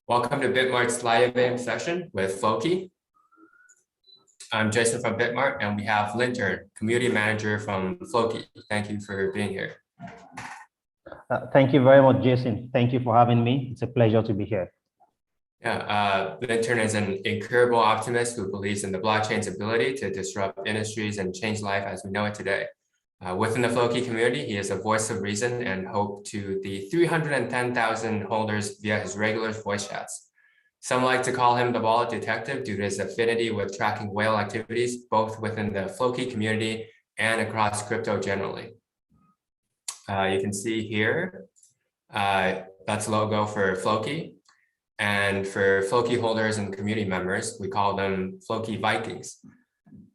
Welcome to BitMart's live AIM session with Floki. I'm Jason from BitMart, and we have Linton, community manager from Floki. Thank you for being here. Thank you very much, Jason. Thank you for having me. It's a pleasure to be here. Yeah, Linton is an incurable optimist who believes in the blockchain's ability to disrupt industries and change life as we know it today. Within the Floki community, he is a voice of reason and hope to the 310,000 holders via his regular voice chats. Some like to call him the wallet detective due to his affinity with tracking whale activities, both within the Floki community and across crypto generally. You can see here, that's the logo for Floki. And for Floki holders and community members, we call them Floki Vikings.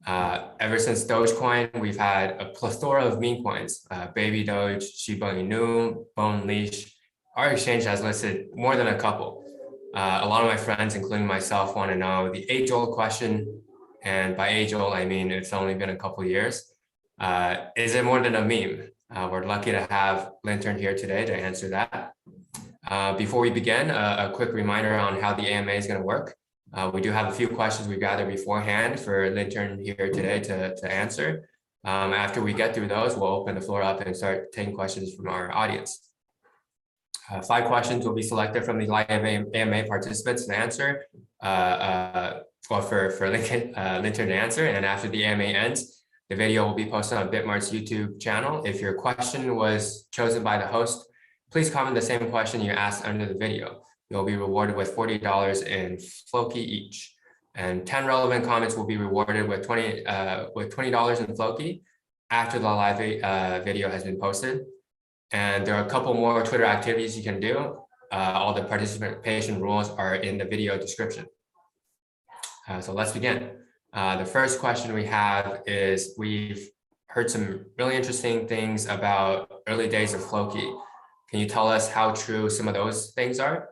Ever since Dogecoin, we've had a plethora of meme coins, Baby Doge, Shiba Inu, Bone Leash. Our exchange has listed more than a couple. A lot of my friends, including myself, want to know the age-old question. And by age-old, I mean it's only been a couple of years. Is it more than a meme? We're lucky to have Linton here today to answer that. Before we begin, a quick reminder on how the AMA is going to work. We do have a few questions we gathered beforehand for Linton here today to answer. After we get through those, we'll open the floor up and start taking questions from our audience. 5 questions will be selected from the live AMA participants to answer, or for Linton to answer. And after the AMA ends, the video will be posted on BitMart's YouTube channel. If your question was chosen by the host, please comment the same question you asked under the video. You'll be rewarded with $40 in Floki each. And 10 relevant comments will be rewarded with $20 in Floki after the live video has been posted. And there are a couple more Twitter activities you can do. All the participation rules are in the video description. So let's begin. The first question we have is, we've heard some really interesting things about early days of Floki. Can you tell us how true some of those things are?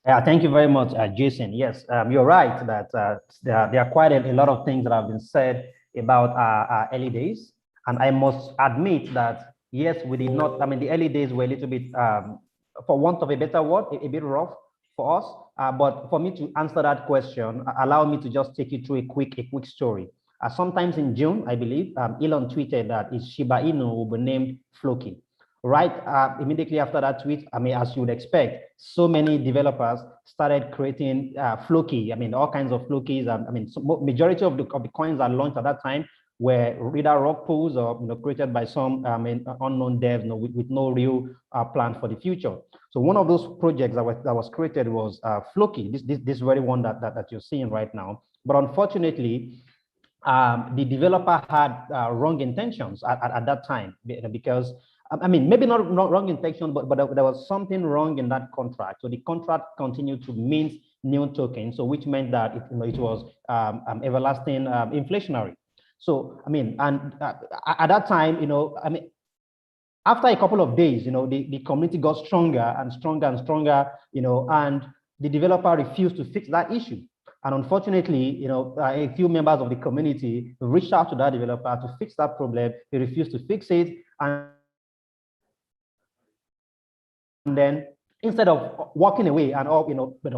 Yeah, thank you very much, Jason. Yes, you're right that there are quite a lot of things that have been said about our early days. And I must admit that, yes, we did not, I mean, the early days were a little bit, for want of a better word, a bit rough for us. But for me to answer that question, allow me to just take you through a quick story. Sometimes in June, I believe, Elon tweeted that his Shiba Inu will be named Floki. Right immediately after that tweet, I mean, as you would expect, so many developers started creating Floki. I mean, all kinds of Flokis. I mean, majority of the coins that launched at that time were either rock pools or created by some unknown devs, with no real plan for the future. So one of those projects that was created was Floki. This very one that you're seeing right now. But unfortunately, the developer had wrong intentions at that time, because I mean, maybe not wrong intention, but there was something wrong in that contract. So the contract continued to mint new tokens, so which meant that it was everlasting inflationary. So I mean, and at that time, I mean, after a couple of days, the community got stronger and stronger and stronger, and the developer refused to fix that issue. And unfortunately, a few members of the community reached out to that developer to fix that problem. He refused to fix it, and then instead of walking away and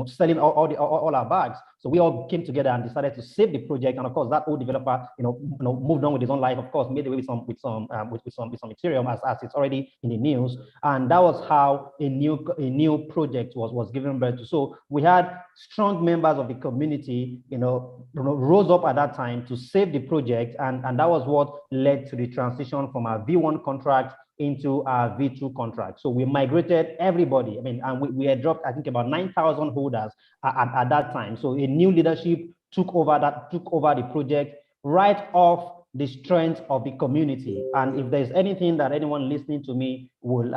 selling all our bags, so we all came together and decided to save the project. And of course, that old developer, moved on with his own life. Of course, made away with some Ethereum, as it's already in the news. And that was how a new project was given birth to. So we had strong members of the community, rose up at that time to save the project, and that was what led to the transition from our V1 contract into our V2 contract. So we migrated everybody. I mean, and we had dropped, I think, about 9,000 holders at that time. So a new leadership took over the project right off the strength of the community. And if there's anything that anyone listening to me will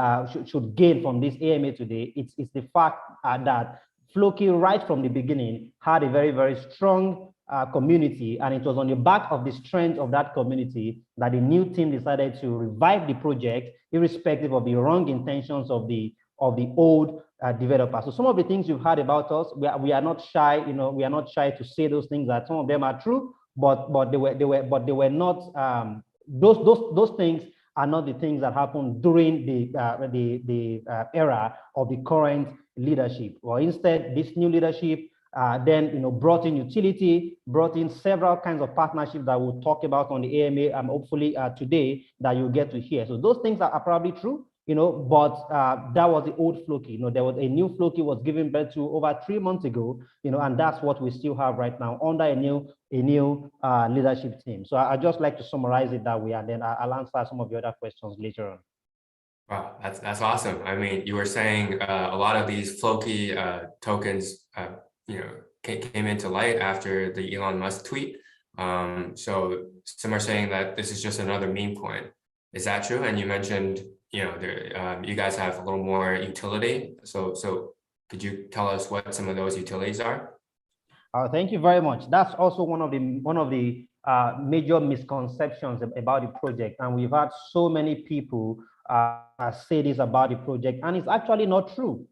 should gain from this AMA today, it's the fact that Floki, right from the beginning, had a very, very strong community, and it was on the back of the strength of that community that the new team decided to revive the project, irrespective of the wrong intentions of the old developers. So some of the things you've heard about us, we are not shy, we are not shy to say those things, that some of them are true, but they were not those things are not the things that happened during the era of the current leadership. Or instead, this new leadership then brought in utility, brought in several kinds of partnerships that we'll talk about on the AMA hopefully today that you'll get to hear. So those things are probably true, but that was the old Floki. There was a new Floki was given birth to over 3 months ago, and that's what we still have right now under a new leadership team. So I just like to summarize it that way, and then I'll answer some of the other questions later on. Wow, that's awesome. I mean, you were saying a lot of these Floki tokens, came into light after the Elon Musk tweet. So some are saying that this is just another meme coin. Is that true? And you mentioned, you guys have a little more utility. So could you tell us what some of those utilities are? Thank you very much. That's also one of the major misconceptions about the project, and we've had so many people say this about the project, and it's actually not true.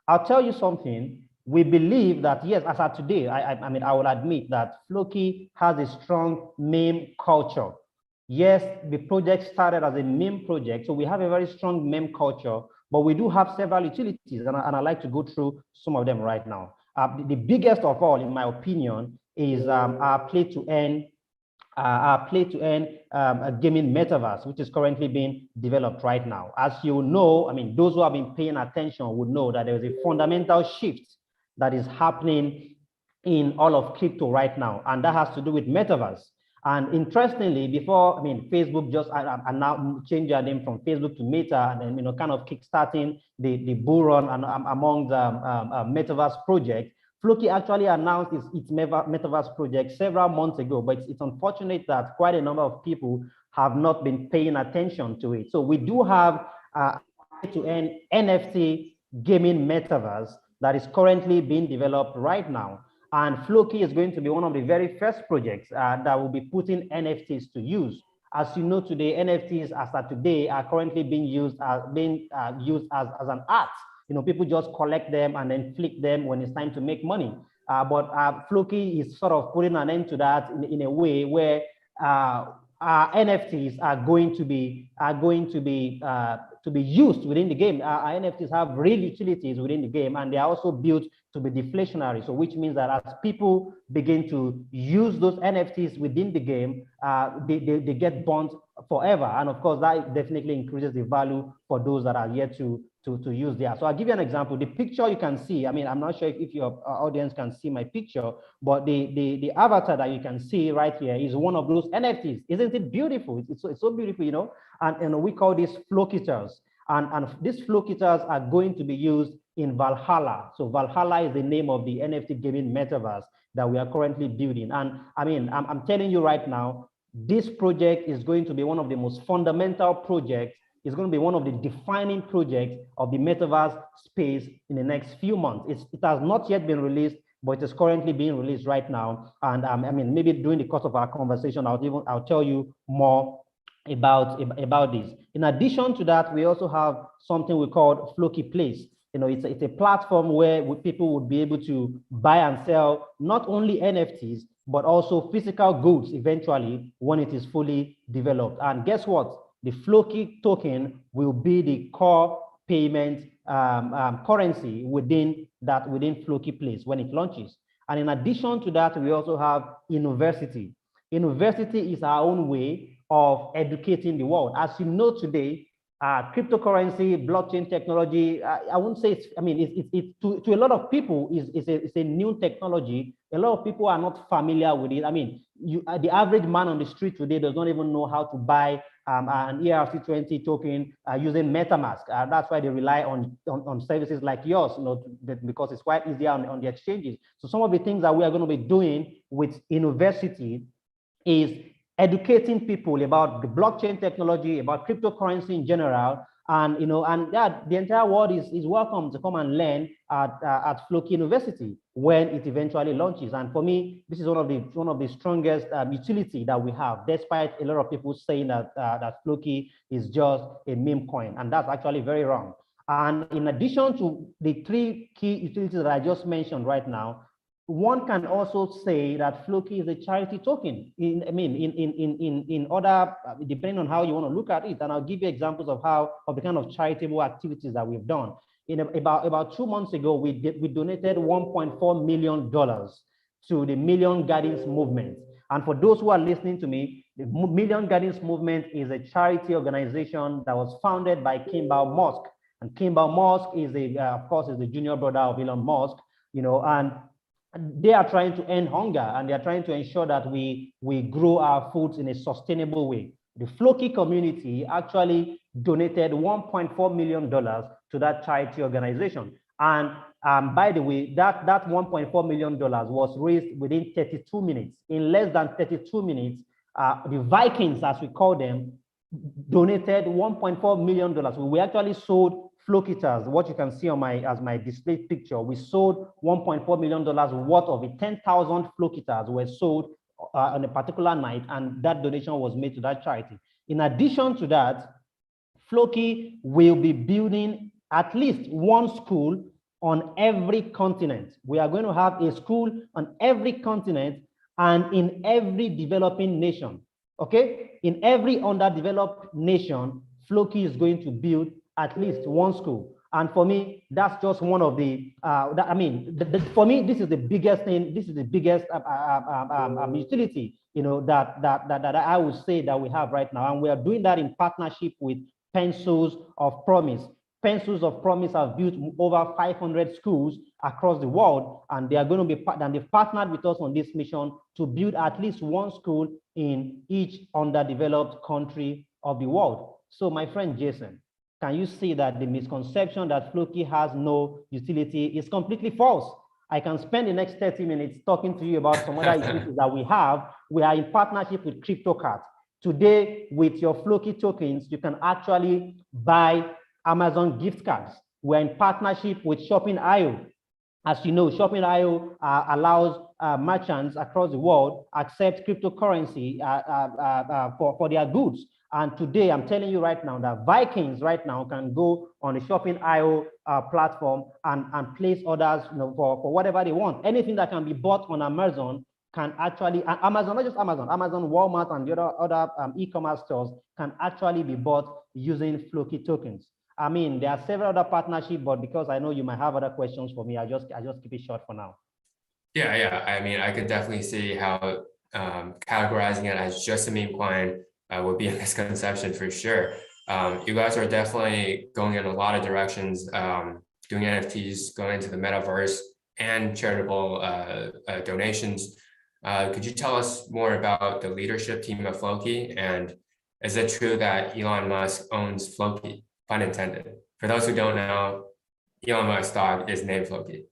I'll tell you something. We believe that, yes, as of today, I mean, I will admit that Floki has a strong meme culture. Yes, the project started as a meme project, so we have a very strong meme culture, but we do have several utilities, and I'd like to go through some of them right now. The biggest of all, in my opinion, is our play-to-earn gaming metaverse, which is currently being developed right now. As you know, I mean, those who have been paying attention would know that there is a fundamental shift that is happening in all of crypto right now, and that has to do with metaverse. And interestingly, before, I mean, Facebook just now changed their name from Facebook to Meta, and then kind of kickstarting the bull run among the metaverse project. Floki actually announced its metaverse project several months ago, but it's unfortunate that quite a number of people have not been paying attention to it. So we do have to NFT gaming metaverse that is currently being developed right now. And Floki is going to be one of the very first projects that will be putting NFTs to use. As you know today, NFTs as of today are currently being used as an art. People just collect them and then flick them when it's time to make money. But Floki is sort of putting an end to that in a way where NFTs are going to be used within the game. Our NFTs have real utilities within the game, and they are also built to be deflationary. So which means that as people begin to use those NFTs within the game, they get bond forever. And of course, that definitely increases the value for those that are yet to use there. So I'll give you an example. The picture you can see, I mean, I'm not sure if your audience can see my picture, but the avatar that you can see right here is one of those NFTs. Isn't it beautiful? It's so beautiful, and we call these Flokiters. And these Flokiters are going to be used in Valhalla. So Valhalla is the name of the NFT gaming metaverse that we are currently building. And I mean, I'm telling you right now, this project is going to be one of the most fundamental projects. It's going to be one of the defining projects of the metaverse space in the next few months. It has not yet been released, but it is currently being released right now. And I mean, maybe during the course of our conversation, I'll tell you more about this. In addition to that, we also have something we call Floki Place. It's a platform where people would be able to buy and sell not only NFTs, but also physical goods eventually when it is fully developed. And guess what? The Floki token will be the core payment currency within Floki Place when it launches. And in addition to that, we also have University. University is our own way of educating the world. As you know today, cryptocurrency, blockchain technology, I wouldn't say it's to a lot of people it's a new technology. A lot of people are not familiar with it. I mean, the average man on the street today does not even know how to buy an ERC20 token using MetaMask. That's why they rely on services like yours, because it's quite easier on the exchanges. So some of the things that we are going to be doing with University is educating people about the blockchain technology, about cryptocurrency in general, and the entire world is welcome to come and learn at Floki University when it eventually launches. And for me, this is one of the strongest utility that we have, despite a lot of people saying that Floki is just a meme coin, and that's actually very wrong. And in addition to the three key utilities that I just mentioned right now, one can also say that Floki is a charity token. In other, depending on how you want to look at it, and I'll give you examples of the kind of charitable activities that we've done. About 2 months ago, we donated $1.4 million to the Million Gardens movement. And for those who are listening to me, the Million Gardens movement is a charity organization that was founded by Kimball Musk. And Kimball Musk is of course, is the junior brother of Elon Musk, and they are trying to end hunger, and they are trying to ensure that we grow our foods in a sustainable way. The Floki community actually donated $1.4 million to that charity organization. And by the way, that $1.4 million was raised within 32 minutes. In less than 32 minutes, the Vikings, as we call them, donated $1.4 million. We actually sold Flokiters, what you can see on my display picture. We sold $1.4 million worth of it. 10,000 Flokiters were sold on a particular night, and that donation was made to that charity. In addition to that, Floki will be building at least one school on every continent. We are going to have a school on every continent and in every developing nation. Okay? In every underdeveloped nation, Floki is going to build at least one school. And for me, that's just one of the, for me, this is the biggest thing, this is the biggest utility, that I would say that we have right now. And we are doing that in partnership with Pencils of Promise. Pencils of Promise have built over 500 schools across the world, and they are going to be, and they've partnered with us on this mission to build at least one school in each underdeveloped country of the world. So my friend Jason, can you see that the misconception that Floki has no utility is completely false? I can spend the next 30 minutes talking to you about some other utilities that we have. We are in partnership with CryptoCart. Today, with your Floki tokens, you can actually buy Amazon gift cards. We're in partnership with Shopping.io. As you know, Shopping.io allows merchants across the world accept cryptocurrency for their goods. And today, I'm telling you right now that Vikings right now can go on the Shopping.io platform and place orders, for whatever they want. Anything that can be bought on Amazon can actually, Amazon, not just Amazon, Walmart, and the other e-commerce stores can actually be bought using Floki tokens. I mean, there are several other partnerships, but because I know you might have other questions for me, I just keep it short for now. Yeah. I mean, I could definitely see how categorizing it as just a meme coin would be a misconception for sure. You guys are definitely going in a lot of directions, doing NFTs, going into the metaverse and charitable donations. Could you tell us more about the leadership team of Floki? And is it true that Elon Musk owns Floki? Pun intended. For those who don't know, Elon Musk's dog is named Floki.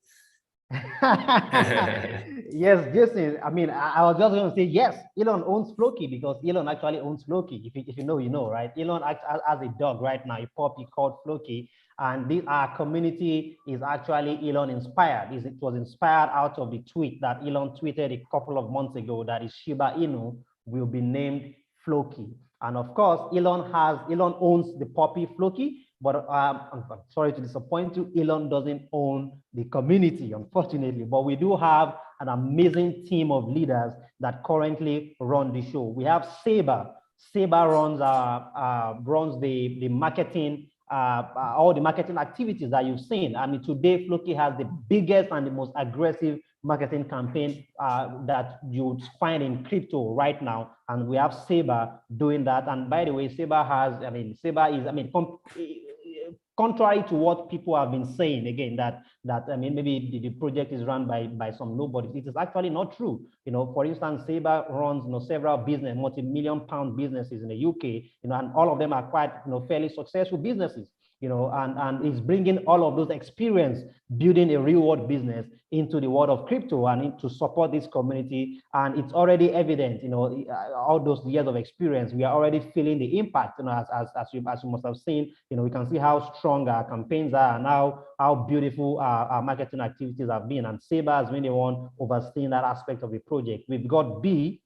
Yes, Jason. I mean, I was just going to say, yes, Elon owns Floki because Elon actually owns Floki. If you know, you know, right? Elon has a dog right now, a puppy called Floki. And our community is actually Elon inspired. It was inspired out of the tweet that Elon tweeted a couple of months ago that is Shiba Inu will be named Floki. And of course, Elon owns the puppy Floki, but I'm sorry to disappoint you, Elon doesn't own the community, unfortunately. But we do have an amazing team of leaders that currently run the show. We have Saber. Saber runs the marketing, all the marketing activities that you've seen. I mean, today Floki has the biggest and the most aggressive marketing campaign that you would find in crypto right now, and we have Saber doing that. And by the way, Saber is, contrary to what people have been saying, again, that maybe the project is run by some nobodies. It is actually not true. For instance, Saber runs several multi-million-pound businesses in the UK, and all of them are quite fairly successful businesses. And it's bringing all of those experience, building a real world business into the world of crypto and to support this community. And it's already evident, all those years of experience, we are already feeling the impact, as you must have seen, we can see how strong our campaigns are and how beautiful our marketing activities have been. And Saber has been the one overseeing that aspect of the project. We've got B.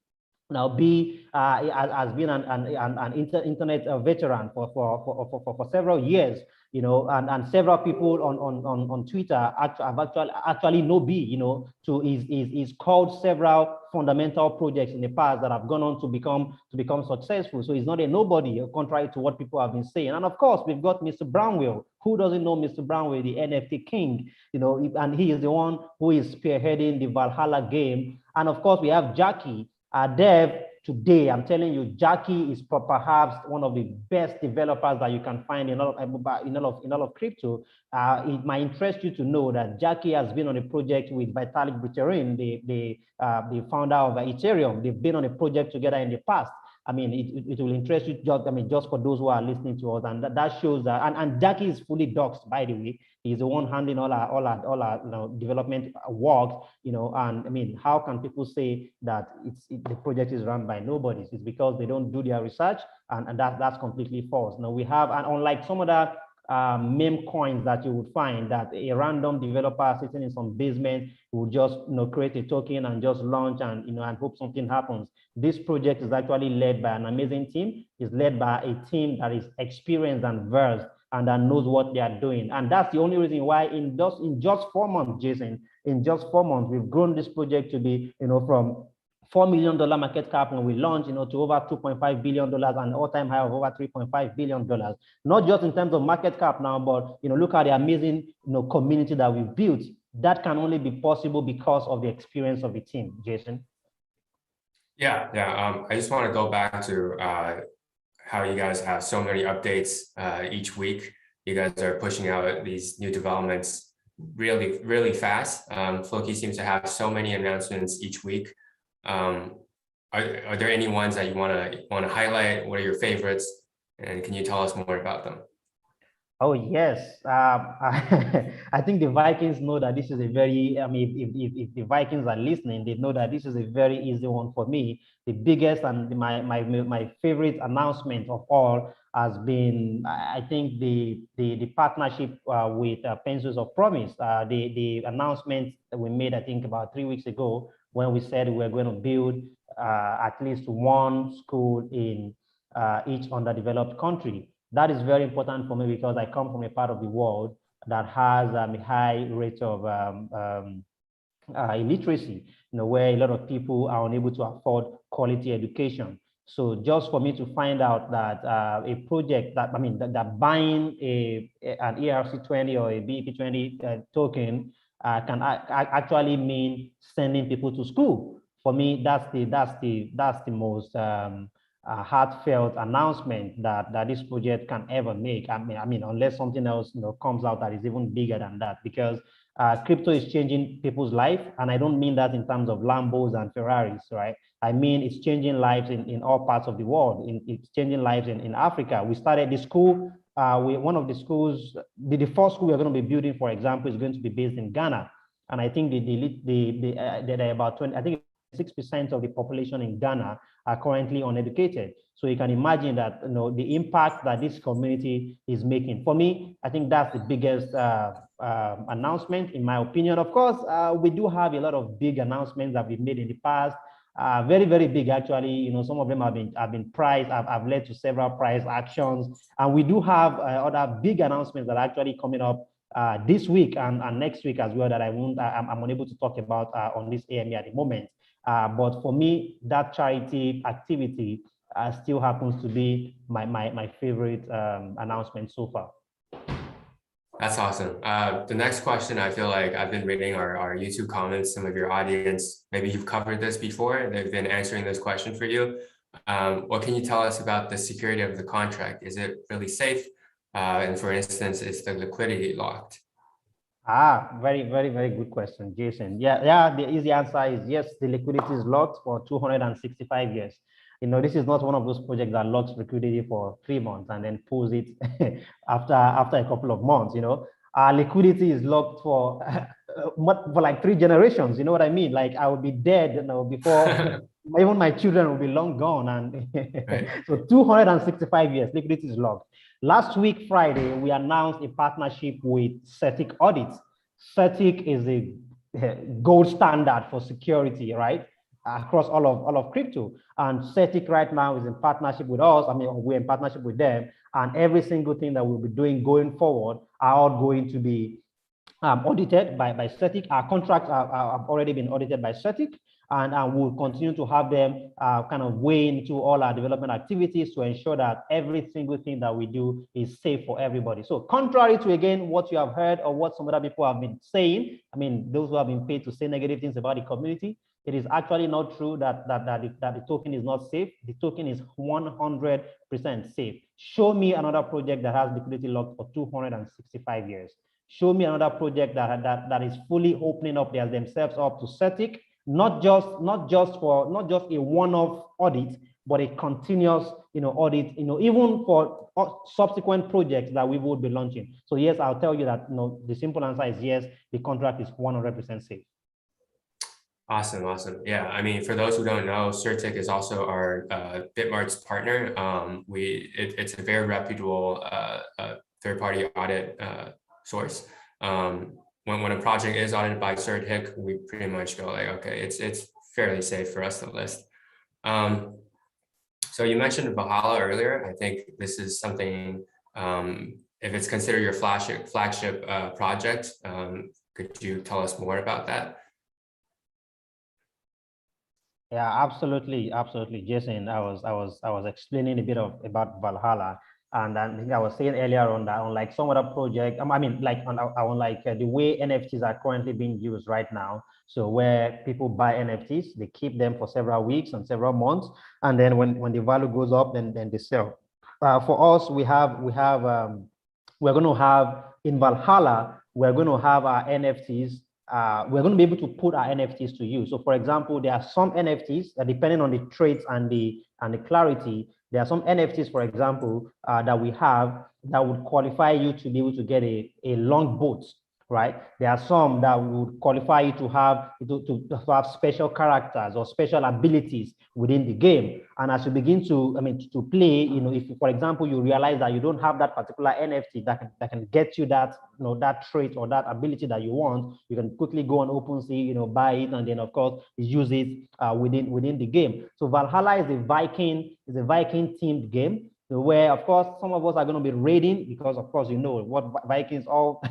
Now, B has been an internet veteran for several years. and several people on Twitter actually know B, to is called several fundamental projects in the past that have gone on to become successful. So he's not a nobody, contrary to what people have been saying. And of course, we've got Mr. Brownwell. Who doesn't know Mr. Brownwell, the NFT king? And he is the one who is spearheading the Valhalla game. And of course, we have Jackie, Dev. Today, I'm telling you, Jackie is perhaps one of the best developers that you can find in all of crypto. It might interest you to know that Jackie has been on a project with Vitalik Buterin, the founder of Ethereum. They've been on a project together in the past. I mean, it will interest you just for those who are listening to us, and that shows that. And Jackie is fully doxed, by the way. He's the one handling all our development work, and I mean, how can people say that the project is run by nobody? It's because they don't do their research, and that's completely false. Now we have, and unlike some other meme coins that you would find, that a random developer sitting in some basement will just create a token and just launch and hope something happens. This project is actually led by an amazing team. It's led by a team that is experienced and versed and that knows what they are doing. And that's the only reason why in just 4 months, Jason, in just 4 months, we've grown this project to be, from $4 million market cap when we launched, to over $2.5 billion, an all-time high of over $3.5 billion. Not just in terms of market cap now, but look at the amazing community that we've built. That can only be possible because of the experience of the team, Jason. Yeah. I just want to go back to how you guys have so many updates each week. You guys are pushing out these new developments really, really fast. Floki seems to have so many announcements each week. Are there any ones that you want to highlight? What are your favorites? And can you tell us more about them? Oh, yes. I think the Vikings know that this is a very, if the Vikings are listening, they know that this is a very easy one for me. The biggest and my favorite announcement of all has been, I think, the partnership with Pencils of Promise. The announcement that we made, I think, about 3 weeks ago, when we said we were going to build at least one school in each underdeveloped country. That is very important for me because I come from a part of the world that has a high rate of illiteracy, where a lot of people are unable to afford quality education. So just for me to find out that a project that buying an ERC20 or a BEP20 token can actually mean sending people to school. For me, that's the most heartfelt announcement that this project can ever make. I mean, unless something else comes out that is even bigger than that, because crypto is changing people's life, and I don't mean that in terms of Lambos and Ferraris, right? I mean, it's changing lives in all parts of the world. It's changing lives in Africa. We started the school. One of the schools, the first school we're going to be building, for example, is going to be based in Ghana, and I think there are about 20. I think 6% of the population in Ghana are currently uneducated. So you can imagine that the impact that this community is making. For me, I think that's the biggest announcement, in my opinion. Of course, we do have a lot of big announcements that we've made in the past. Very, very big, actually. Some of them have been priced. I've led to several price actions, and we do have other big announcements that are actually coming up this week and next week as well that I'm unable to talk about on this AMA at the moment. But for me, that charity activity still happens to be my favorite announcement so far. That's awesome. The next question, I feel like I've been reading our YouTube comments. Some of your audience, maybe you've covered this before. They've been answering this question for you. What can you tell us about the security of the contract? Is it really safe? And for instance, is the liquidity locked? Very, very, very good question, Jason. Yeah. The easy answer is yes, the liquidity is locked for 265 years. This is not one of those projects that locks liquidity for 3 months and then pulls it after a couple of months. Our liquidity is locked for like 3 generations. You know what I mean? Like I will be dead, before even my children will be long gone. And Right. So 265 years, liquidity is locked. Last week, Friday, we announced a partnership with CETIC Audit. CETIC is a gold standard for security, right? across all of crypto. And CETIC right now is in partnership with us. I mean, we're in partnership with them, and every single thing that we'll be doing going forward are all going to be audited by CETIC. Our contracts have already been audited by CETIC, and we'll continue to have them kind of weigh into all our development activities to ensure that every single thing that we do is safe for everybody. So contrary to, again, what you have heard or what some other people have been saying, I mean, those who have been paid to say negative things about the community, it is actually not true that the token is not safe. The token is 100% safe. Show me another project that has liquidity locked for 265 years. Show me another project that is fully opening up themselves up to CETIC, not just a one-off audit, but a continuous audit, even for subsequent projects that we would be launching. So yes, I'll tell you that the simple answer is yes, the contract is 100% safe. Awesome, awesome. Yeah, I mean, for those who don't know, CertIC is also our BitMart's partner. It's a very reputable third-party audit source. When a project is audited by CertIC, we pretty much go like, okay, it's fairly safe for us to list. So you mentioned Valhalla earlier. I think this is something, if it's considered your flagship project, could you tell us more about that? Yeah, absolutely, Jason. I was explaining a bit about Valhalla, and I think I was saying earlier on that on like some other project, I mean, like on the way NFTs are currently being used right now. So where people buy NFTs, they keep them for several weeks and several months, and then when the value goes up, then they sell. For us, we're going to have in Valhalla, we're going to have our NFTs. We're going to be able to put our NFTs to use. So for example, there are some NFTs that depending on the traits and the clarity, there are some NFTs, for example, that we have that would qualify you to be able to get a long boat, right? There are some that would qualify you to have special characters or special abilities within the game. And as you begin to play, if for example you realize that you don't have that particular NFT that can get you that that trait or that ability that you want, you can quickly go on OpenSea, buy it, and then of course use it within the game. So Valhalla is a Viking themed game, where of course some of us are going to be raiding, because of course what Vikings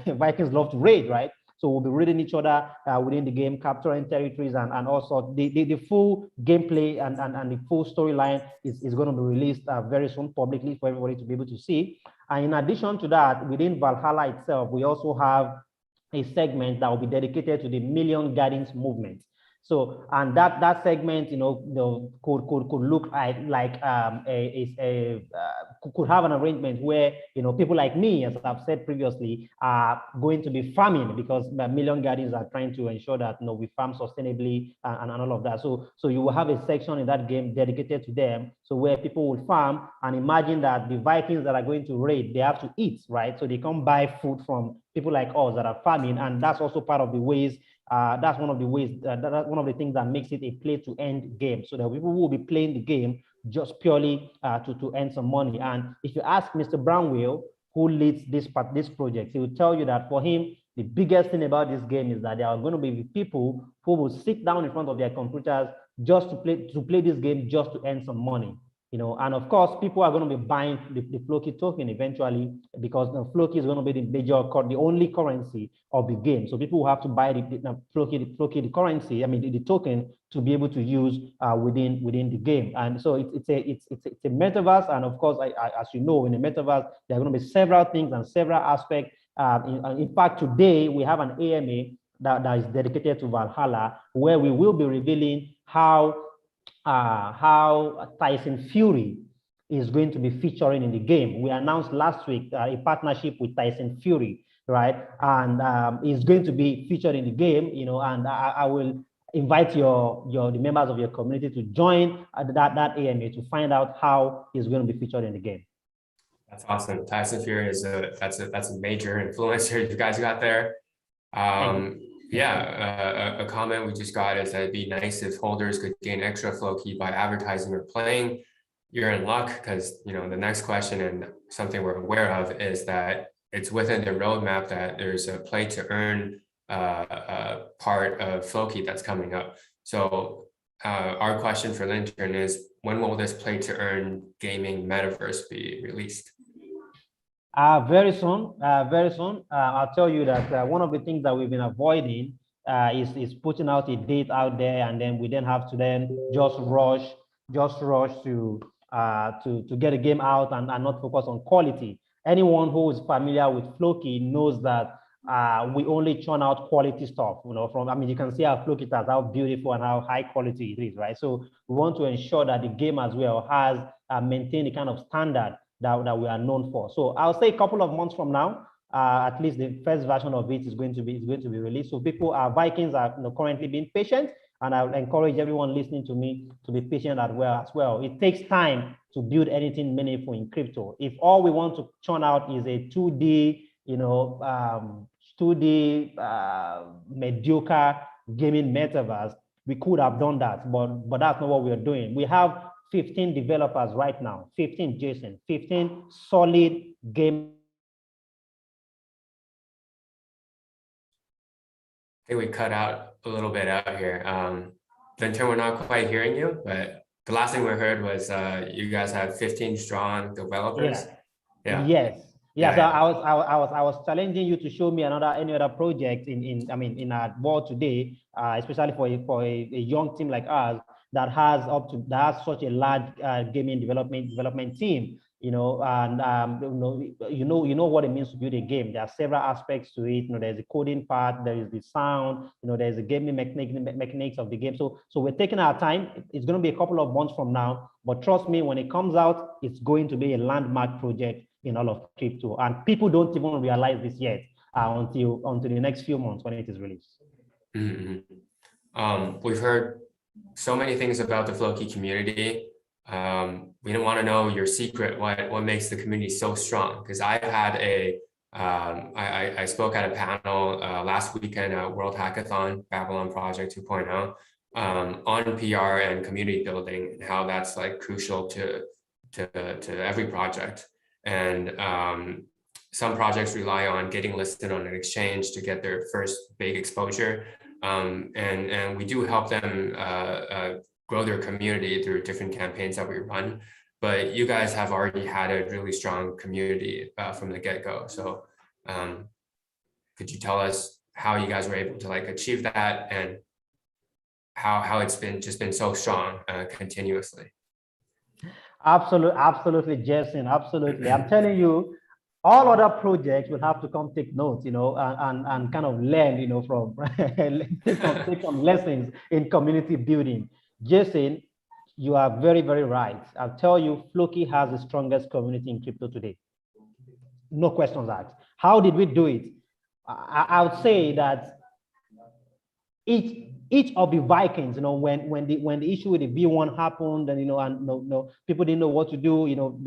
Vikings love to raid, right? So we'll be raiding each other within the game, capturing territories, and also the full gameplay and the full storyline is going to be released very soon publicly for everybody to be able to see. And in addition to that, within Valhalla itself, we also have a segment that will be dedicated to the Million Gardens movement. So, and that segment, could look like could have an arrangement where people like me, as I've said previously, are going to be farming, because Million Gardens are trying to ensure that we farm sustainably and all of that. So you will have a section in that game dedicated to them, so where people will farm, and imagine that the Vikings that are going to raid, they have to eat, right? So they come buy food from people like us that are farming, and that's also part of the ways. That's one of the ways. That's one of the things that makes it a play-to-end game, so that people will be playing the game just purely to earn some money. And if you ask Mr. Brownwell, who leads this project, he will tell you that for him, the biggest thing about this game is that there are going to be people who will sit down in front of their computers just to play this game just to earn some money. And of course, people are going to be buying the Floki token eventually, because Floki is going to be the only currency of the game. So people will have to buy the Floki, the currency, the token, to be able to use within the game. And so it's a metaverse. And of course, as you know, in the metaverse, there are going to be several things and several aspects. In fact, today we have an AMA that is dedicated to Valhalla, where we will be revealing how Tyson Fury is going to be featuring in the game. We announced last week a partnership with Tyson Fury, right? And he's going to be featured in the game, and I will invite the members of your community to join that AMA to find out how he's going to be featured in the game. That's awesome. Tyson Fury is that's a major influencer you guys got there. Yeah, a comment we just got is that it'd be nice if holders could gain extra Floki by advertising or playing. You're in luck, because the next question, and something we're aware of, is that it's within the roadmap that there's a play to earn part of Floki that's coming up. So our question for Lintern is, when will this play to earn gaming metaverse be released? Very soon, very soon. I'll tell you that one of the things that we've been avoiding is putting out a date out there, and then we then have to then just rush to get a game out and not focus on quality. Anyone who is familiar with Floki knows that we only churn out quality stuff, you know, from, I mean, you can see our Floki has how beautiful and how high quality it is, right? So we want to ensure that the game as well has maintained the kind of standard that we are known for. So I'll say a couple of months from now, at least the first version of it is going to be released. So Vikings are, you know, currently being patient, and I would encourage everyone listening to me to be patient as well. It takes time to build anything meaningful in crypto. If all we want to churn out is a 2D, you know, 2D mediocre gaming metaverse, we could have done that, but that's not what we are doing. We have 15 developers right now, 15, Jason, 15 solid game. I think we cut out a little bit out here. Lintern, we're not quite hearing you, but the last thing we heard was you guys have 15 strong developers. Yeah. Yes. Yeah. So I was challenging you to show me any other project in our world today, especially for a young team like us that has such a large gaming development team. You know, and you know what it means to build a game. There are several aspects to it. You know, there's the coding part, there is the sound, you know, there's the gaming mechanics of the game. So we're taking our time. It's going to be a couple of months from now, but trust me, when it comes out, it's going to be a landmark project in all of crypto, and people don't even realize this yet until the next few months when it is released. We've heard so many things about the Floki community. We don't want to know your secret, what makes the community so strong, because I've had I spoke at a panel last weekend at World Hackathon, Babylon Project 2.0, on PR and community building, and how that's like crucial to every project. And some projects rely on getting listed on an exchange to get their first big exposure. And we do help them grow their community through different campaigns that we run. But you guys have already had a really strong community from the get-go. So could you tell us how you guys were able to like achieve that, and how it's been so strong continuously? Absolutely, Jason. Absolutely. I'm telling you, all other projects will have to come take notes, you know, and kind of learn, you know, from take some lessons in community building. Jason, you are very, very right. I'll tell you, Floki has the strongest community in crypto today. No questions asked. How did we do it? I would say that each of the Vikings, you know, when the issue with the V1 happened, and you know, and no people didn't know what to do, you know,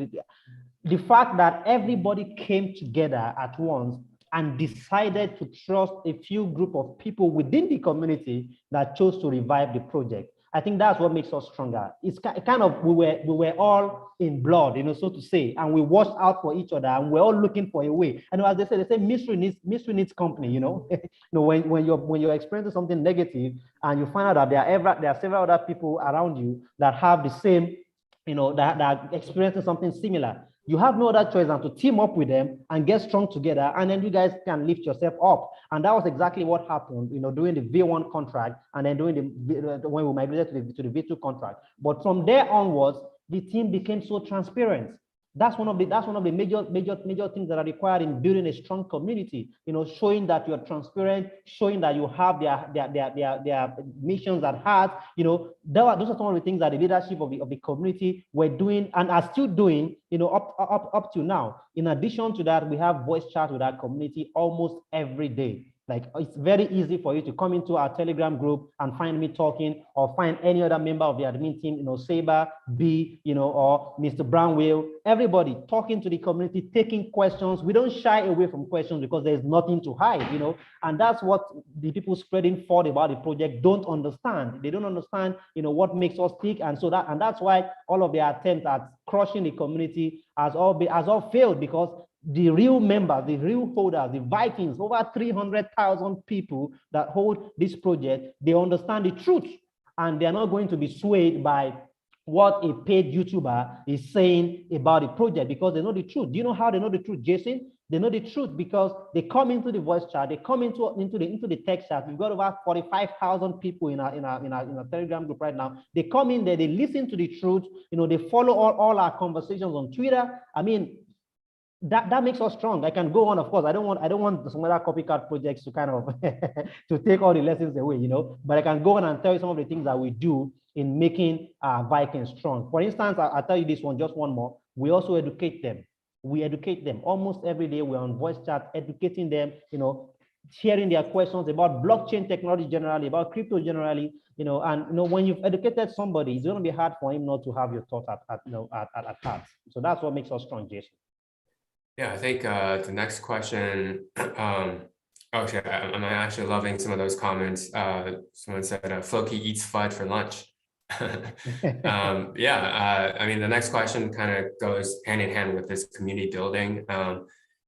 the fact that everybody came together at once and decided to trust a few group of people within the community that chose to revive the project. I think that's what makes us stronger. It's kind of, we were all in blood, you know, so to say, and we watched out for each other, and we're all looking for a way. And as they say mystery needs company, you know. You know, when you're experiencing something negative and you find out that there are several other people around you that have the same, you know, that are experiencing something similar, you have no other choice than to team up with them and get strong together, and then you guys can lift yourself up. And that was exactly what happened, you know, during the V1 contract, and then during when we migrated to the V2 contract. But from there onwards, the team became so transparent. That's one of the major things that are required in building a strong community. You know, showing that you're transparent, showing that you have their missions at heart. You know, those are some of the things that the leadership of the community were doing and are still doing, you know, up to now. In addition to that, we have voice chat with our community almost every day. Like, it's very easy for you to come into our Telegram group and find me talking, or find any other member of the admin team, you know, Saber, B, you know, or Mr. Brownwell, everybody talking to the community, taking questions. We don't shy away from questions because there's nothing to hide, you know, and that's what the people spreading fraud about the project don't understand. They don't understand, you know, what makes us tick, and that's why all of their attempts at crushing the community has all failed, because the real members, the real holders, the Vikings, over 300,000 people that hold this project, they understand the truth. and they're not going to be swayed by what a paid YouTuber is saying about the project, because they know the truth. Do you know how they know the truth, Jason? They know the truth because they come into the voice chat, they come into the text chat. We've got over 45,000 people in our Telegram group right now. They come in there, they listen to the truth, they follow all our conversations on Twitter. I mean, that makes us strong. I can go on, of course. I don't want some other copycat projects to kind of to take all the lessons away, but I can go on and tell you some of the things that we do in making Vikings strong. For instance, I'll tell you this one, just one more. We also educate them. We educate them almost every day. We're on voice chat, educating them, sharing their questions about blockchain technology generally, about crypto generally, and when you've educated somebody, it's going to be hard for him not to have your thoughts at heart. So that's what makes us strong, Jason. Yeah, I think the next question, okay, I'm actually loving some of those comments. Someone said, Floki eats fudge for lunch. Yeah, I mean, the next question kind of goes hand in hand with this community building.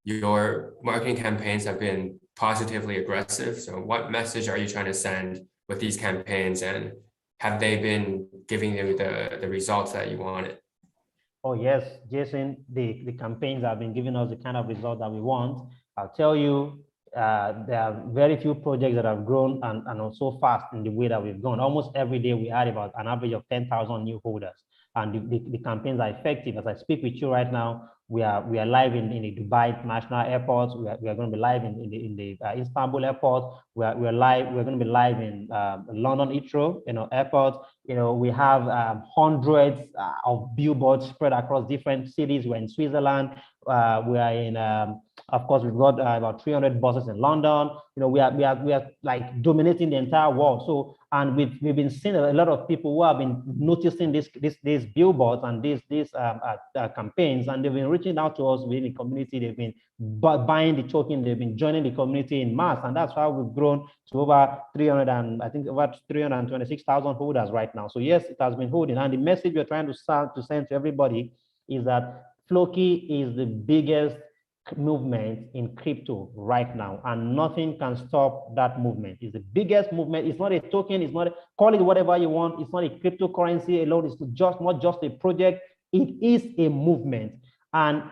Your marketing campaigns have been positively aggressive. So what message are you trying to send with these campaigns, and have they been giving you the results that you wanted? Oh, yes, Jason, the campaigns have been giving us the kind of result that we want. I'll tell you, there are very few projects that have grown and so fast in the way that we've gone. Almost every day we had about an average of 10,000 new holders, and the campaigns are effective. As I speak with you right now, we are live in the Dubai International Airport. We are going to be live in the Istanbul Airport. We're going to be live in London Heathrow, airport. We have hundreds of billboards spread across different cities. We're in Switzerland. We are in, of course, we've got about 300 buses in London. We are like dominating the entire world. So, and we've been seeing a lot of people who have been noticing these billboards and these campaigns, and they've been reaching out to us within the community. They've been buying the token. They've been joining the community in mass, and that's how we've grown to over 326,000 holders right now. So yes, it has been holding, and the message we're trying to send to everybody is that Floki is the biggest movement in crypto right now, and nothing can stop that movement. It's the biggest movement. It's not a token. It's not call it whatever you want. It's not a cryptocurrency alone. It's just not just a project. It is a movement, and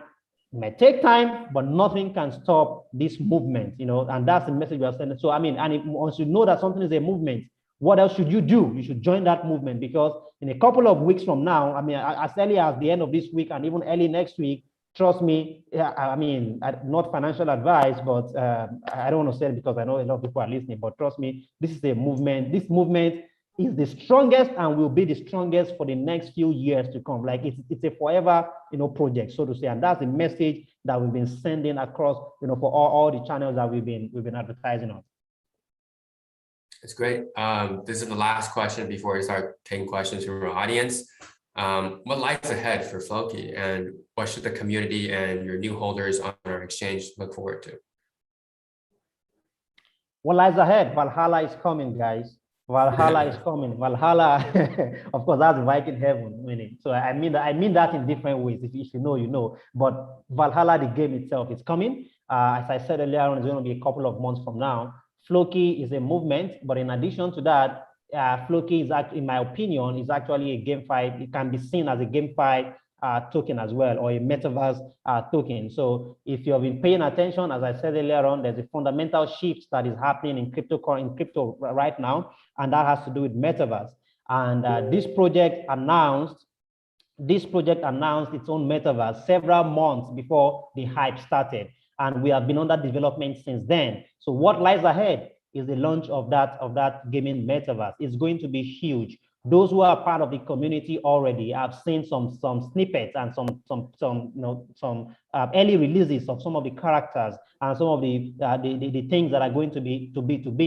it may take time, but nothing can stop this movement. And that's the message we are sending. So I mean, and once you know that something is a movement, what else should you do? You should join that movement, because in a couple of weeks from now, I mean, as early as the end of this week and even early next week, trust me, I mean, not financial advice, but I don't want to say it because I know a lot of people are listening, but trust me, this is a movement. This movement is the strongest and will be the strongest for the next few years to come. Like it's a forever, project, so to say. And that's the message that we've been sending across, for all the channels that we've been advertising on. That's great. This is the last question before we start taking questions from our audience. What lies ahead for Floki, and what should the community and your new holders on our exchange look forward to? What lies ahead? Valhalla is coming, guys. Valhalla is coming. Valhalla, of course, that's Viking heaven, meaning. So I mean that in different ways. If you know, you know. But Valhalla, the game itself, is coming. As I said earlier on, it's going to be a couple of months from now. Floki is a movement, but in addition to that, Floki is, in my opinion, is actually a GameFi. It can be seen as a GameFi token as well, or a metaverse token. So if you've been paying attention, as I said earlier on, there's a fundamental shift that is happening in crypto right now, and that has to do with metaverse. And this project announced its own metaverse several months before the hype started, and we have been under development since then. So what lies ahead is the launch of that gaming metaverse. It's going to be huge. Those who are part of the community already have seen some snippets and some early releases of some of the characters and some of the things that are going to be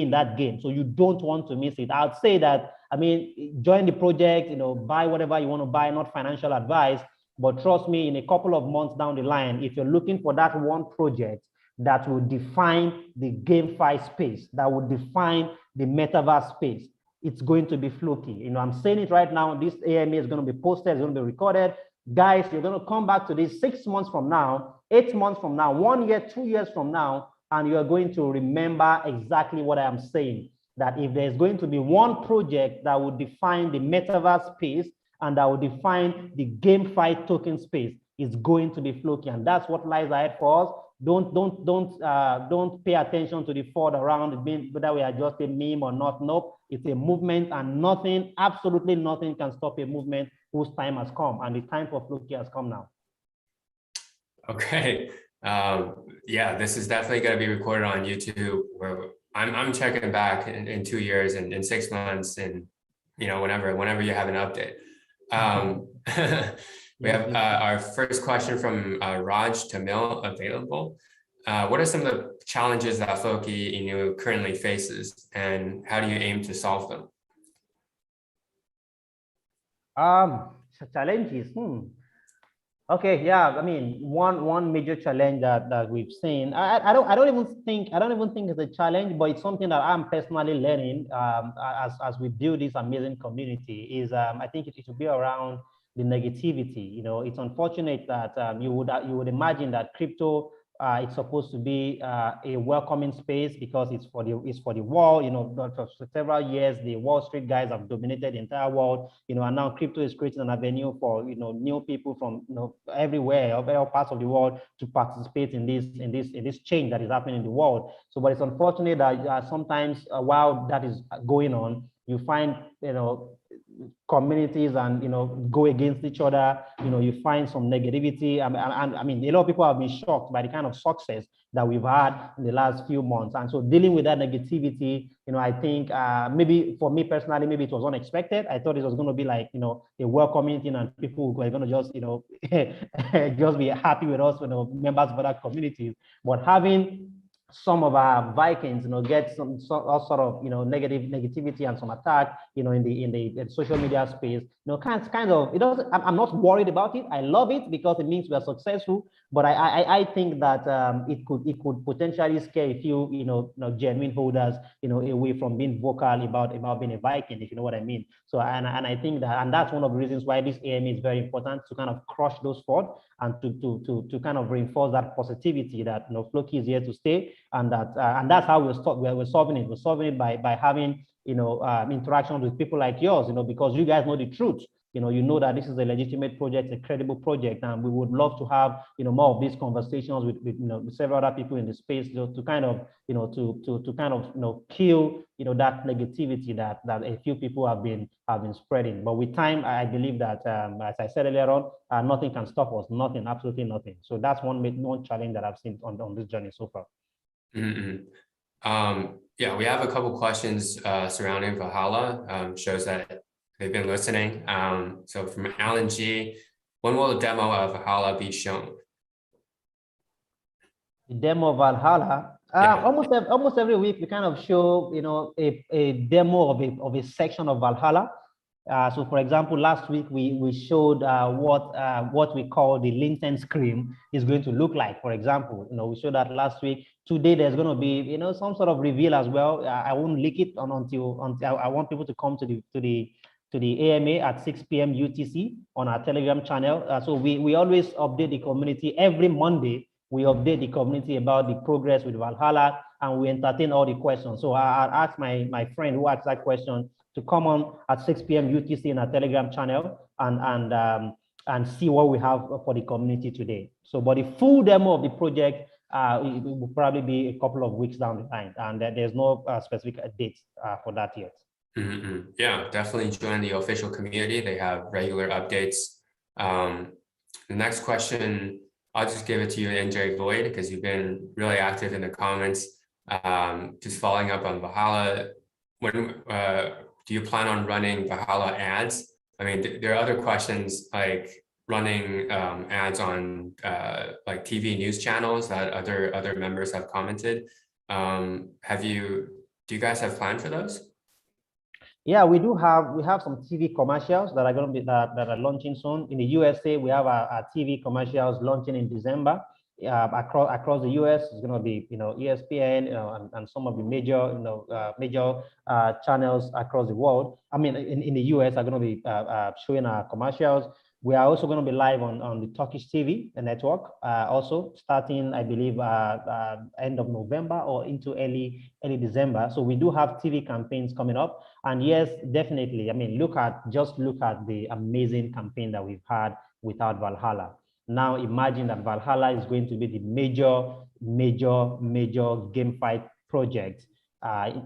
in that game. So you don't want to miss it. I'd say that, I mean, join the project, buy whatever you want to buy, not financial advice, but trust me, in a couple of months down the line, if you're looking for that one project that will define the GameFi space, that will define the metaverse space, it's going to be Floki. I'm saying it right now. This AMA is going to be posted, it's going to be recorded. Guys, you're going to come back to this 6 months from now, 8 months from now, 1 year, 2 years from now, and you're going to remember exactly what I am saying. that if there's going to be one project that would define the metaverse space and that will define the GameFi token space, it's going to be Floki, and that's what lies ahead for us. Don't pay attention to the thought around whether we are just a meme or not. Nope, it's a movement, and nothing, absolutely nothing, can stop a movement whose time has come, and the time for Floki has come now. Okay. Yeah, this is definitely going to be recorded on YouTube, where I'm checking back in 2 years and in 6 months, and whenever you have an update. We have our first question from Raj Tamil available. What are some of the challenges that Floki Inu currently faces, and how do you aim to solve them? Challenges. Okay, yeah. I mean, one major challenge that we've seen. I don't even think it's a challenge, but it's something that I'm personally learning as we build this amazing community. Is I think it should be around the negativity. You know, it's unfortunate that you would imagine that crypto it's supposed to be a welcoming space because it's for the world. You know, for several years the Wall Street guys have dominated the entire world. You know, and now crypto is creating an avenue for new people from everywhere, all parts of the world, to participate in this change that is happening in the world. So, but it's unfortunate that sometimes while that is going on, you find communities and go against each other. You find some negativity. I mean, a lot of people have been shocked by the kind of success that we've had in the last few months, and so dealing with that negativity, I think maybe for me personally, maybe it was unexpected. I thought it was going to be like a welcoming thing, and people were going to just just be happy with us, members of other communities. But having some of our Vikings, get some sort of negativity and some attack, in the social media space, kind of it doesn't. I'm not worried about it. I love it because it means we are successful. But I think that it could potentially scare a few genuine holders away from being vocal about being a Viking, if you know what I mean. So and I think that's one of the reasons why this AMA is very important, to kind of crush those thoughts and to kind of reinforce that positivity that Floki is here to stay, and that's how we're solving it. We're solving it by having interactions with people like yours, because you guys know the truth. You know that this is a legitimate project, a credible project, and we would love to have more of these conversations with several other people in the space, to kind of to kind of kill that negativity that a few people have been spreading. But with time, I believe that as I said earlier on, nothing can stop us. Nothing, absolutely nothing. So that's one challenge that I've seen on this journey so far. Yeah, we have a couple questions surrounding Valhalla. Shows that they've been listening. So from Alan G, when will the demo of Valhalla be shown? The demo of Valhalla, yeah. Almost every week we kind of show a demo of a section of Valhalla. So for example, last week we showed what we call the Linten screen is going to look like. For example, we showed that last week. Today there's going to be some sort of reveal as well. I won't leak it until I want people to come to the AMA at 6 p.m. UTC on our Telegram channel. So we always update the community every Monday. We update the community about the progress with Valhalla, and we entertain all the questions. So I'll ask my friend who asked that question to come on at 6 p.m. UTC in our Telegram channel and see what we have for the community today. So, but the full demo of the project it will probably be a couple of weeks down the line, and there's no specific date for that yet. Yeah, definitely join the official community. They have regular updates. The next question, I'll just give it to you, NJ Lloyd, because you've been really active in the comments. Just following up on Valhalla, when do you plan on running Valhalla ads? I mean, there are other questions like running ads on like TV news channels that other members have commented. Do you guys have planned for those? Yeah, we have some TV commercials that are going to be that are launching soon. In the USA, we have our TV commercials launching in December. Across the US, it's going to be ESPN and some of the major channels across the world. I mean, in the US are going to be showing our commercials. We are also going to be live on the Turkish TV network, also starting, I believe, end of November or into early December. So we do have TV campaigns coming up. And yes, definitely. I mean, just look at the amazing campaign that we've had without Valhalla. Now imagine that Valhalla is going to be the major GameFi project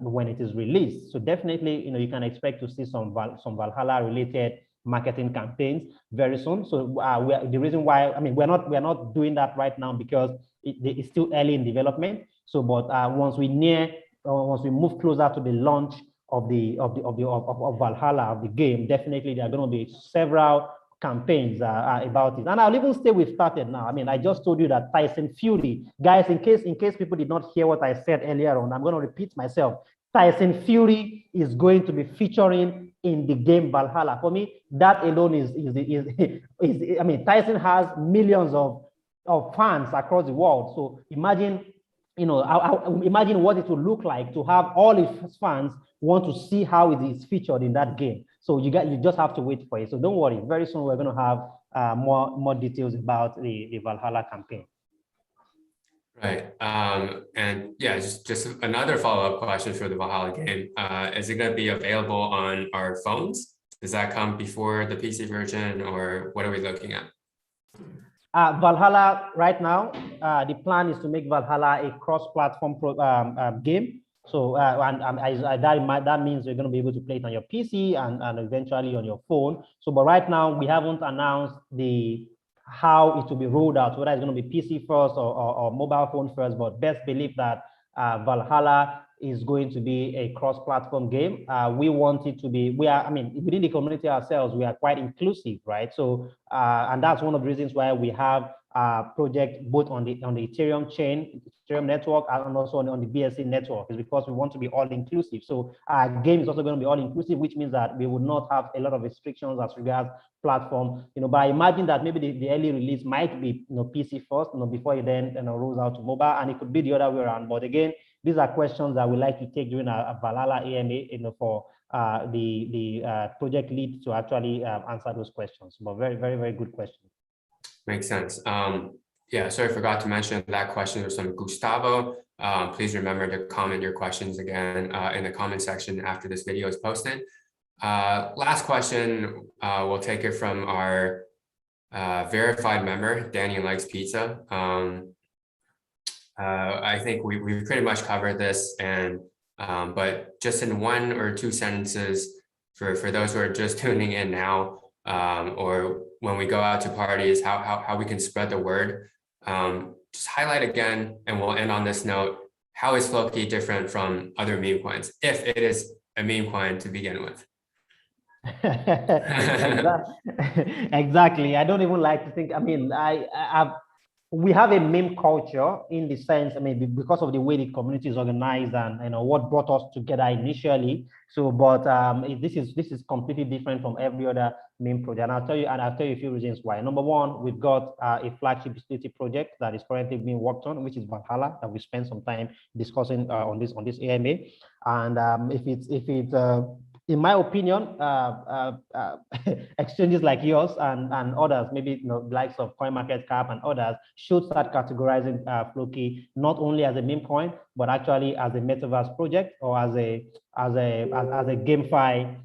when it is released. So definitely, you can expect to see some Valhalla related marketing campaigns very soon. So the reason why, I mean, we're not doing that right now because it's still early in development. So, but once we move closer to the launch of Valhalla, of the game, definitely there are going to be several campaigns about it. And I'll even say we've started now. I mean, I just told you that Tyson Fury, guys, in case people did not hear what I said earlier on, I'm going to repeat myself. Tyson Fury is going to be featuring in the game Valhalla. For me, that alone is I mean, Tyson has millions of fans across the world. So imagine, imagine what it would look like to have all his fans want to see how it is featured in that game. So you just have to wait for it. So don't worry. Very soon we're going to have more details about the Valhalla campaign. Right. And yeah, just another follow-up question for the Valhalla game. Is it going to be available on our phones? Does that come before the PC version, or what are we looking at? Valhalla right now, the plan is to make Valhalla a cross-platform game. So that means you're going to be able to play it on your PC and eventually on your phone. So, but right now we haven't announced how it will be rolled out, whether it's going to be PC first or mobile phone first. But best believe that Valhalla is going to be a cross-platform game. We want it to be. Within the community ourselves, we are quite inclusive, right? So, and that's one of the reasons why we have project both on the Ethereum chain, Ethereum network, and also on the BSC network, is because we want to be all inclusive. So our game is also going to be all inclusive, which means that we would not have a lot of restrictions as regards platform. But I imagine that maybe the early release might be PC first, before it then rolls out to mobile, and it could be the other way around. But again, these are questions that we like to take during a Valhalla AMA, for the project lead to actually answer those questions. But very, very, very good question. Makes sense. Yeah, sorry, I forgot to mention that question was from Gustavo. Please remember to comment your questions again in the comment section after this video is posted. Last question, we'll take it from our verified member, Danny Likes Pizza. I think we've pretty much covered this, but just in one or two sentences for those who are just tuning in now, or when we go out to parties, how we can spread the word. Just highlight again, and we'll end on this note. How is Floki different from other meme coins, if it is a meme coin to begin with? Exactly. I don't even like to think. I mean, we have a meme culture in the sense, because of the way the community is organized and what brought us together initially. So, but this is completely different from every other meme project. And I'll tell you a few reasons why. Number one, we've got a flagship utility project that is currently being worked on, which is Valhalla, that we spent some time discussing on this AMA. And if it's in my opinion, exchanges like yours and others, maybe likes of CoinMarketCap and others, should start categorizing Floki not only as a meme coin, but actually as a metaverse project or as a GameFi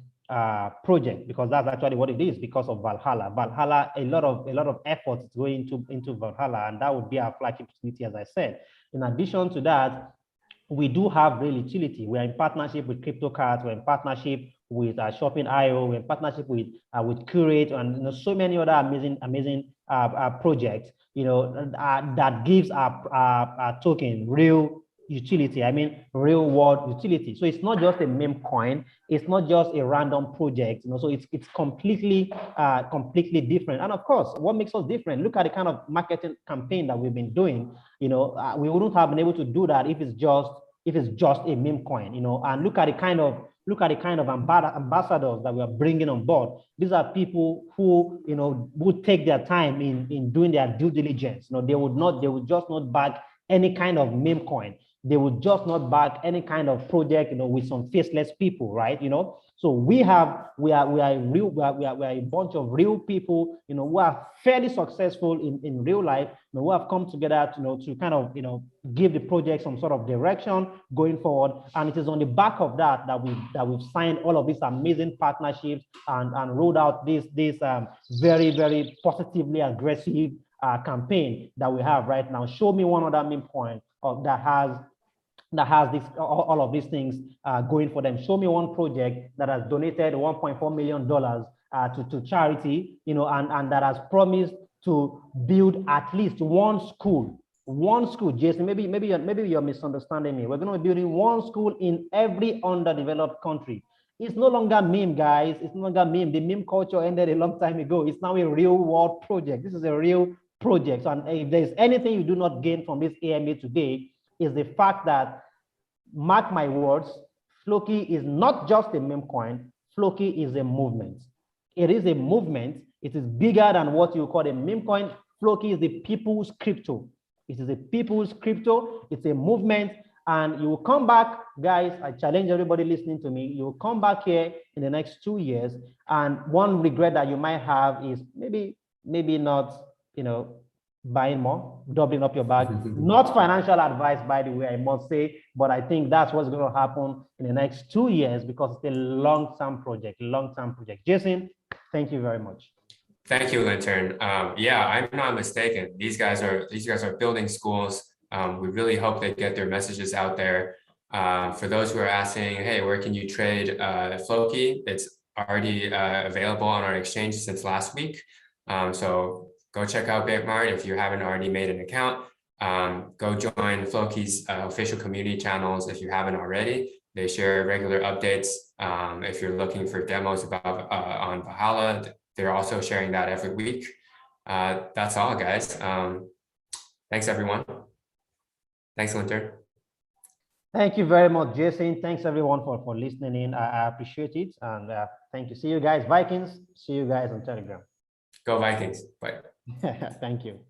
project, because that's actually what it is because of Valhalla. Valhalla, a lot of effort is going into Valhalla, and that would be our flagship utility, as I said. In addition to that, we do have real utility. We're in partnership with CryptoCards. We're in partnership with Shopping.io. We're in partnership with Curate and so many other amazing projects. That gives our token real utility. Real world utility. So it's not just a meme coin. It's not just a random project. So it's completely different. And of course, what makes us different? Look at the kind of marketing campaign that we've been doing. We wouldn't have been able to do that if it's just a meme coin. And look at the kind of ambassadors that we are bringing on board. These are people who would take their time in doing their due diligence. They would just not back any kind of meme coin. they would just not back any kind of project, with some faceless people, right? So we are a bunch of real people, who are fairly successful in real life, who have come together, to kind of, give the project some sort of direction going forward. And it is on the back of that we've signed all of these amazing partnerships and rolled out this very, very positively aggressive campaign that we have right now. Show me one other meme coin that has this all of these things going for them. Show me one project that has donated $1.4 million to charity, and that has promised to build at least one school. Jason, maybe you're misunderstanding me. We're going to be building one school in every underdeveloped country. It's no longer meme, guys. It's no longer meme. The meme culture ended a long time ago. It's now a real world project. This is a real project. And if there's anything you do not gain from this AMA today, is the fact that, mark my words, Floki is not just a meme coin. Floki is a movement. It is a movement. It is bigger than what you call a meme coin. Floki is the people's crypto. It is a people's crypto. It's a movement. And you will come back, guys, I challenge everybody listening to me, you will come back here in the next 2 years, and one regret that you might have is maybe not, buying more, doubling up your bag. Not financial advice, by the way, I must say, but I think that's what's going to happen in the next 2 years, because it's a long-term project, Jason, thank you very much. Thank you, Lintern. Yeah, I'm not mistaken. These guys are building schools. We really hope they get their messages out there. For those who are asking, hey, where can you trade Floki? It's already available on our exchange since last week. So go check out BitMart if you haven't already made an account. Go join Floki's official community channels if you haven't already. They share regular updates. If you're looking for demos about on Valhalla, they're also sharing that every week. That's all, guys. Thanks, everyone. Thanks, Lintern. Thank you very much, Jason. Thanks, everyone, for listening in. I appreciate it. And thank you. See you guys, Vikings. See you guys on Telegram. Go Vikings. Bye. Thank you.